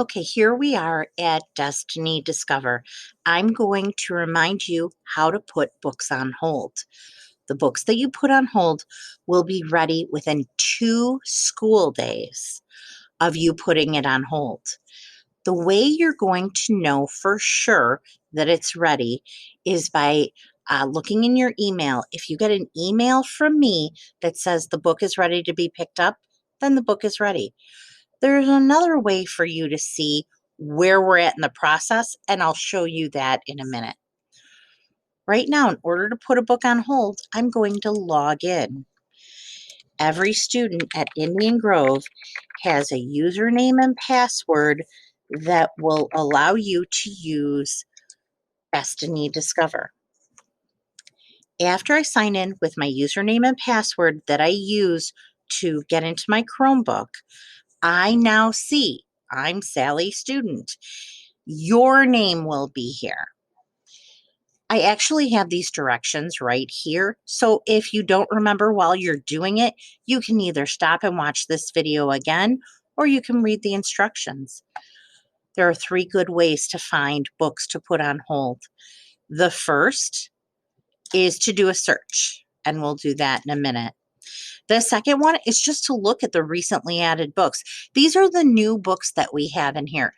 Okay, here we are at Destiny Discover. I'm going to remind you how to put books on hold. The books that you put on hold will be ready within 2 school days of you putting it on hold. The way you're going to know for sure that it's ready is by looking in your email. If you get an email from me that says the book is ready to be picked up, then the book is ready. There's another way for you to see where we're at in the process, and I'll show you that in a minute. Right now, in order to put a book on hold, I'm going to log in. Every student at Indian Grove has a username and password that will allow you to use Destiny Discover. After I sign in with my username and password that I use to get into my Chromebook, I now see I'm Sally Student. Your name will be here. I actually have these directions right here. So if you don't remember while you're doing it, you can either stop and watch this video again, or you can read the instructions. There are 3 good ways to find books to put on hold. The first is to do a search, and we'll do that in a minute. The second one is just to look at the recently added books. These are the new books that we have in here.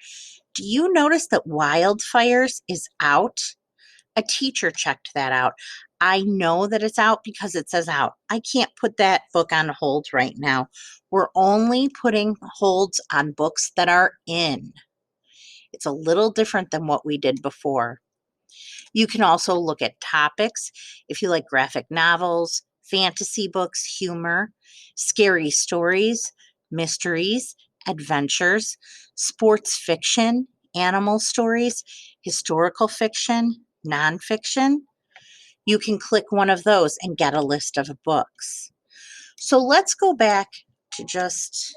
Do you notice that Wildfires is out? A teacher checked that out. I know that it's out because it says out. I can't put that book on hold right now. We're only putting holds on books that are in. It's a little different than what we did before. You can also look at topics if you like graphic novels, fantasy books, humor, scary stories, mysteries, adventures, sports fiction, animal stories, historical fiction, nonfiction. You can click one of those and get a list of books. So let's go back to just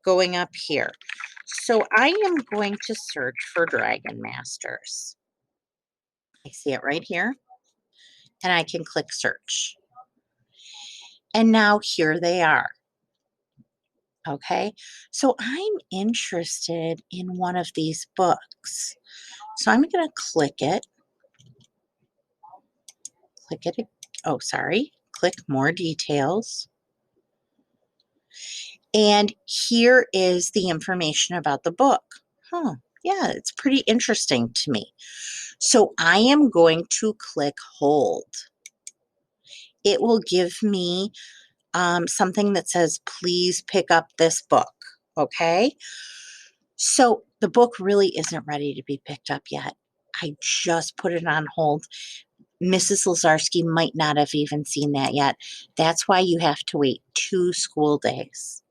going up here. So I am going to search for Dragon Masters. I see it right here, and I can click search. And now here they are. Okay, so I'm interested in one of these books. So I'm going to click it. Click it. Oh, sorry. Click more details. And here is the information about the book. Yeah, it's pretty interesting to me. So I am going to click hold. It will give me something that says, please pick up this book. Okay. So the book really isn't ready to be picked up yet. I just put it on hold. Mrs. Lazarski might not have even seen that yet. That's why you have to wait 2 school days.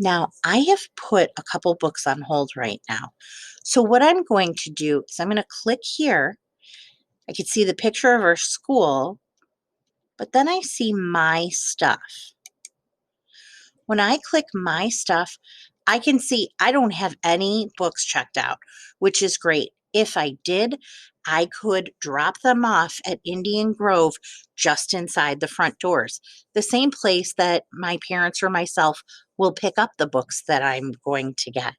Now, I have put a couple books on hold right now. So what I'm going to do is I'm going to click here. I can see the picture of our school, but then I see my stuff. When I click my stuff, I can see I don't have any books checked out, which is great. If I did, I could drop them off at Indian Grove just inside the front doors, the same place that my parents or myself will pick up the books that I'm going to get.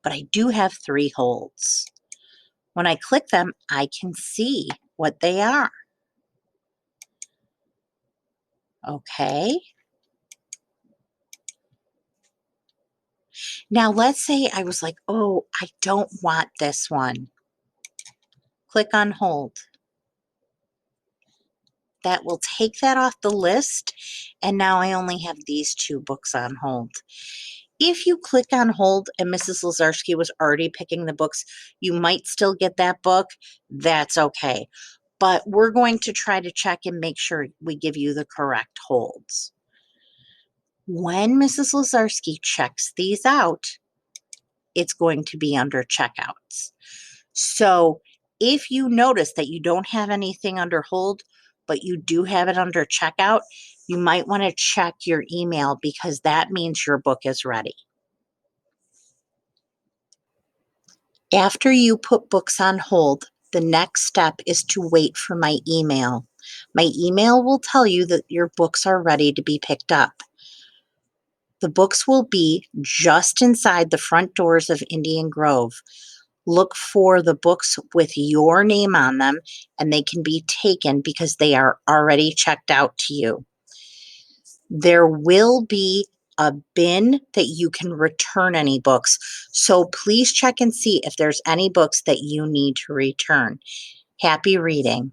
But I do have 3 holds. When I click them, I can see what they are. Okay. Now, let's say I was like, oh, I don't want this one. Click on hold. That will take that off the list, and now I only have these 2 books on hold. If you click on hold and Mrs. Lazarski was already picking the books, you might still get that book. That's okay. But we're going to try to check and make sure we give you the correct holds. When Mrs. Lazarski checks these out, it's going to be under checkouts. So if you notice that you don't have anything under hold, but you do have it under checkout, you might want to check your email because that means your book is ready. After you put books on hold, the next step is to wait for my email. My email will tell you that your books are ready to be picked up. The books will be just inside the front doors of Indian Grove. Look for the books with your name on them, and they can be taken because they are already checked out to you. There will be a bin that you can return any books. So please check and see if there's any books that you need to return. Happy reading.